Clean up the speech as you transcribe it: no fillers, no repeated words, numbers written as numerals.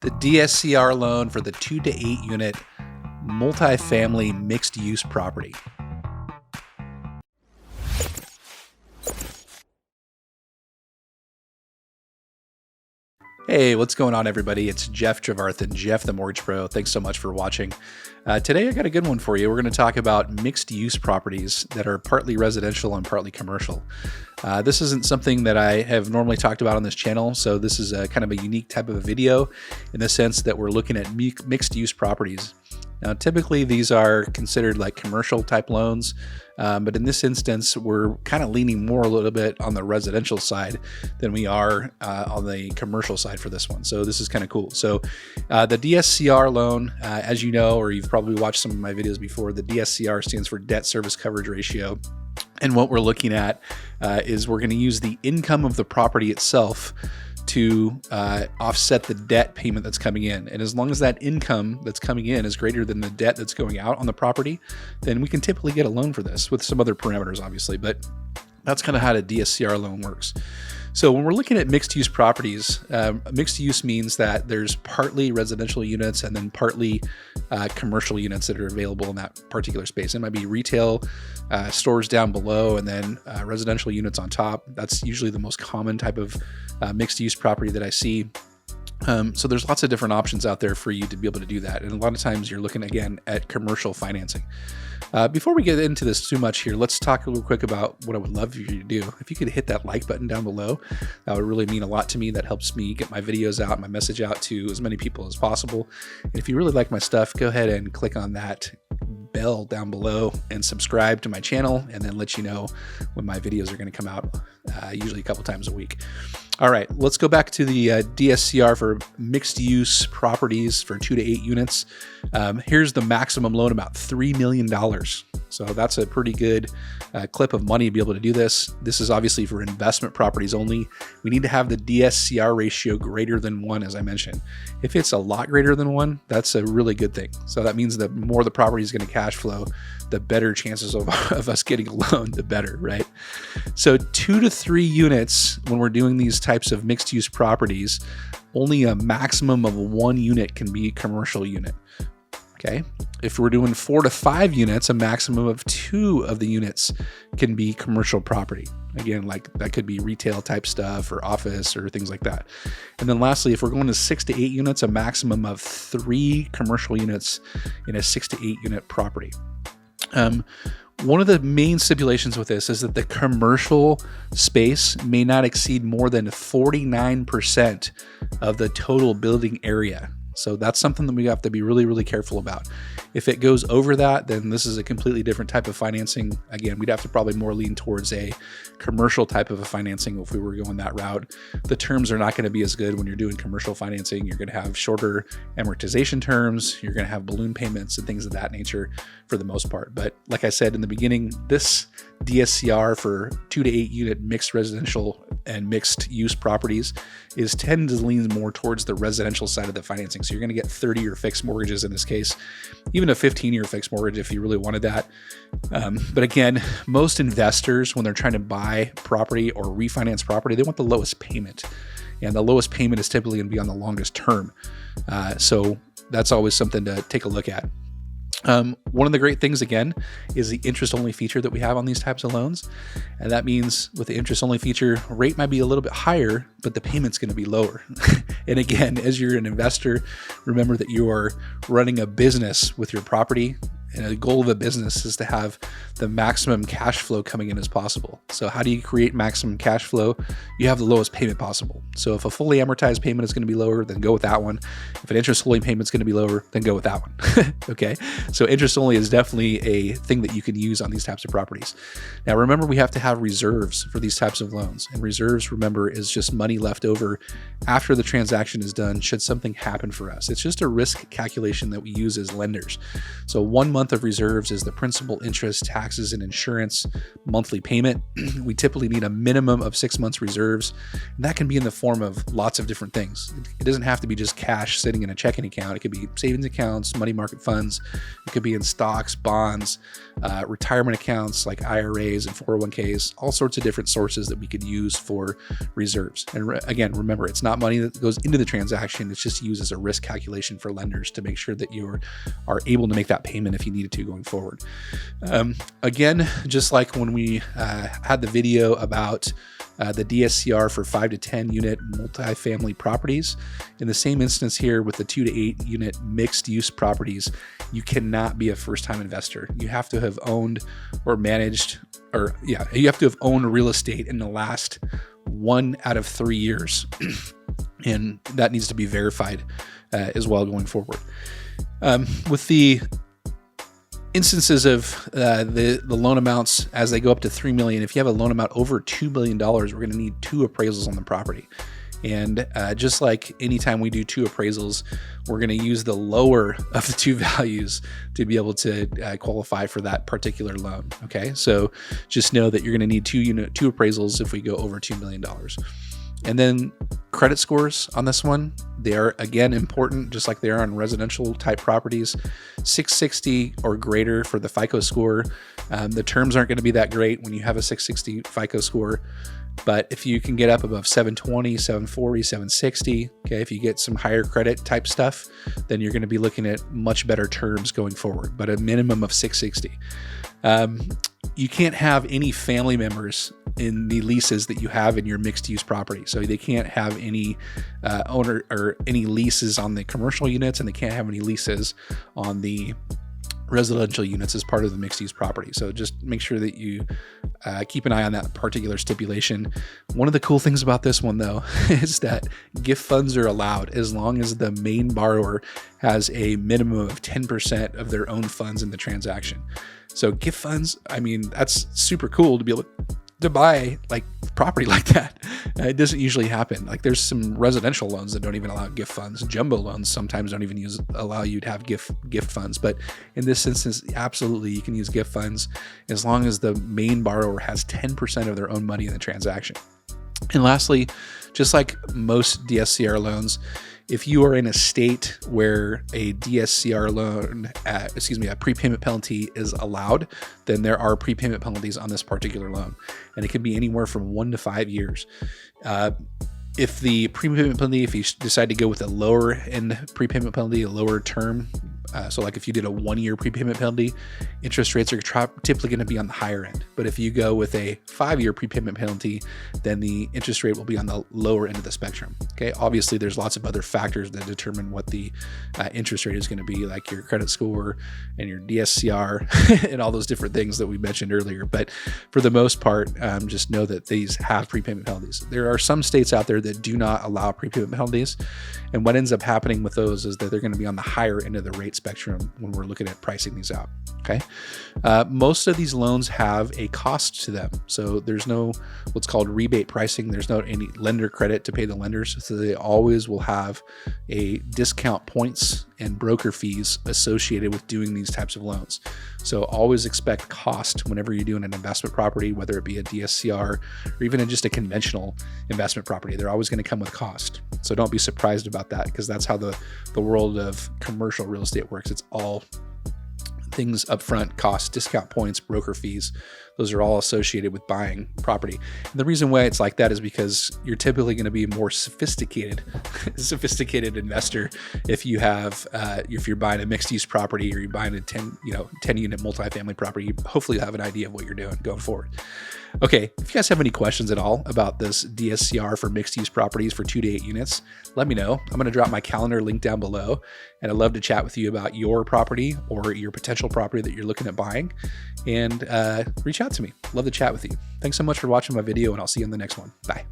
the DSCR loan for the 2 to 8 unit multifamily mixed use property. Hey, what's going on, everybody? It's Jeff Trevarthen, Jeff the Mortgage Pro. Thanks so much for watching. Today, I got a good one for you. We're going to talk about mixed-use properties that are partly residential and partly commercial. This isn't something that I have normally talked about on this channel, so this is a kind of a unique type of a video in the sense that we're looking at mixed-use properties. Now, typically, these are considered like commercial type loans, but in this instance, we're kind of leaning more a little bit on the residential side than we are on the commercial side for this one. So this is kind of cool. So the DSCR loan, as you know, or you've probably watched some of my videos before, the DSCR stands for debt service coverage ratio. And what we're looking at is we're going to use the income of the property itself to offset the debt payment that's coming in. And as long as that income that's coming in is greater than the debt that's going out on the property, then we can typically get a loan for this with some other parameters, obviously, but that's kind of how the DSCR loan works. So when we're looking at mixed use properties, mixed use means that there's partly residential units and then partly commercial units that are available in that particular space. It might be retail stores down below and then residential units on top. That's usually the most common type of mixed use property that I see. So there's lots of different options out there for you to be able to do that. And a lot of times you're looking again at commercial financing. Before we get into this too much here, let's talk a little quick about what I would love for you to do. If you could hit that like button down below, that would really mean a lot to me. That helps me get my videos out, my message out to as many people as possible. And if you really like my stuff, go ahead and click on that bell down below and subscribe to my channel, and then let you know when my videos are going to come out, usually a couple times a week. All right, let's go back to the DSCR for mixed use properties for 2 to 8 units. Here's the maximum loan, about $3 million. So that's a pretty good clip of money to be able to do this. This is obviously for investment properties only. We need to have the DSCR ratio greater than 1, as I mentioned. If it's a lot greater than 1, that's a really good thing. So that means the more the property is going to cash flow, the better chances of us getting a loan, the better, right? So 2 to 3 units, when we're doing these types of mixed use properties, only a maximum of 1 unit can be a commercial unit. Okay. If we're doing 4 to 5 units, a maximum of 2 of the units can be commercial property. Again, like that could be retail type stuff or office or things like that. And then lastly, if we're going to 6 to 8 units, a maximum of 3 commercial units in a 6 to 8 unit property. One of the main stipulations with this is that the commercial space may not exceed more than 49% of the total building area. So that's something that we have to be really, really careful about. If it goes over that, then this is a completely different type of financing. Again, we'd have to probably more lean towards a commercial type of a financing if we were going that route. The terms are not going to be as good when you're doing commercial financing. You're going to have shorter amortization terms. You're going to have balloon payments and things of that nature for the most part. But like I said in the beginning, this DSCR for 2 to 8 unit mixed residential and mixed use properties is tend to lean more towards the residential side of the financing. So you're going to get 30-year fixed mortgages in this case, even a 15-year fixed mortgage if you really wanted that. But again, most investors, when they're trying to buy property or refinance property, they want the lowest payment. And the lowest payment is typically going to be on the longest term. So that's always something to take a look at. One of the great things, again, is the interest-only feature that we have on these types of loans. And that means with the interest-only feature, rate might be a little bit higher, but the payment's going to be lower. And again, as you're an investor, remember that you are running a business with your property. And the goal of a business is to have the maximum cash flow coming in as possible. So how do you create maximum cash flow? You have the lowest payment possible. So if a fully amortized payment is going to be lower, then go with that one. If an interest-only payment is going to be lower, then go with that one. Okay. So interest-only is definitely a thing that you can use on these types of properties. Now, remember, we have to have reserves for these types of loans. And reserves, remember, is just money left over after the transaction is done should something happen for us. It's just a risk calculation that we use as lenders. So 1 month month of reserves is the principal, interest, taxes, and insurance monthly payment. We typically need a minimum of 6 months reserves, and that can be in the form of lots of different things. It doesn't have to be just cash sitting in a checking account. It could be savings accounts, money market funds. It could be in stocks, bonds, retirement accounts like IRAs and 401ks, all sorts of different sources that we could use for reserves. And again, remember, it's not money that goes into the transaction. It's just used as a risk calculation for lenders to make sure that you are able to make that payment if you needed to going forward. Again, just like when we had the video about the DSCR for 5 to 10 unit multifamily properties, in the same instance here with the 2 to 8 unit mixed use properties, you cannot be a first time investor. You have to have owned or managed, you have to have owned real estate in the last 1 out of 3 years. And that needs to be verified as well going forward. With the instances of the loan amounts as they go up to $3 million, if you have a loan amount over $2 million, we're going to need 2 appraisals on the property. And just like anytime we do 2 appraisals, we're going to use the lower of the 2 values to be able to qualify for that particular loan. Okay, so just know that you're going to need 2 appraisals if we go over $2 million. And then credit scores on this one, they are again important, just like they are on residential type properties. 660 or greater for the FICO score. The terms aren't going to be that great when you have a 660 FICO score, but if you can get up above 720, 740, 760, okay, if you get some higher credit type stuff, then you're going to be looking at much better terms going forward, but a minimum of 660. You can't have any family members in the leases that you have in your mixed use property. So they can't have any owner or any leases on the commercial units, and they can't have any leases on the residential units as part of the mixed use property. So just make sure that you keep an eye on that particular stipulation. One of the cool things about this one though is that gift funds are allowed as long as the main borrower has a minimum of 10% of their own funds in the transaction. So gift funds, I mean, that's super cool to be able to buy like property like that. It doesn't usually happen. Like there's some residential loans that don't even allow gift funds. Jumbo loans sometimes don't even allow you to have gift funds. But in this instance, absolutely, you can use gift funds as long as the main borrower has 10% of their own money in the transaction. And lastly, just like most DSCR loans, if you are in a state where a DSCR loan, a prepayment penalty is allowed, then there are prepayment penalties on this particular loan. And it can be anywhere from 1 to 5 years. If the prepayment penalty, if you decide to go with a lower end prepayment penalty, a lower term, so like if you did a 1-year prepayment penalty, interest rates are typically going to be on the higher end. But if you go with a 5-year prepayment penalty, then the interest rate will be on the lower end of the spectrum. Okay, obviously there's lots of other factors that determine what the interest rate is going to be, like your credit score and your DSCR and all those different things that we mentioned earlier. But for the most part, just know that these have prepayment penalties. There are some states out there that do not allow prepayment penalties, and what ends up happening with those is that they're going to be on the higher end of the rate spectrum when we're looking at pricing these out. Okay, most of these loans have a cost to them, so there's no what's called rebate pricing. There's no any lender credit to pay the lenders, so they always will have a discount points and broker fees associated with doing these types of loans. So always expect cost whenever you're doing an investment property, whether it be a DSCR or even just a conventional investment property. They're always going to come with cost. So don't be surprised about that, because that's how the world of commercial real estate works. It's all things upfront, costs, discount points, broker fees. Those are all associated with buying property. And the reason why it's like that is because you're typically going to be a more sophisticated investor if you have if you're buying a mixed use property, or you're buying a 10 unit multifamily property. Hopefully you have an idea of what you're doing going forward. Okay, if you guys have any questions at all about this DSCR for mixed use properties for 2 to 8 units, let me know. I'm going to drop my calendar link down below, and I'd love to chat with you about your property or your potential property that you're looking at buying, and reach out to me. Love to chat with you. Thanks so much for watching my video, and I'll see you in the next one. Bye.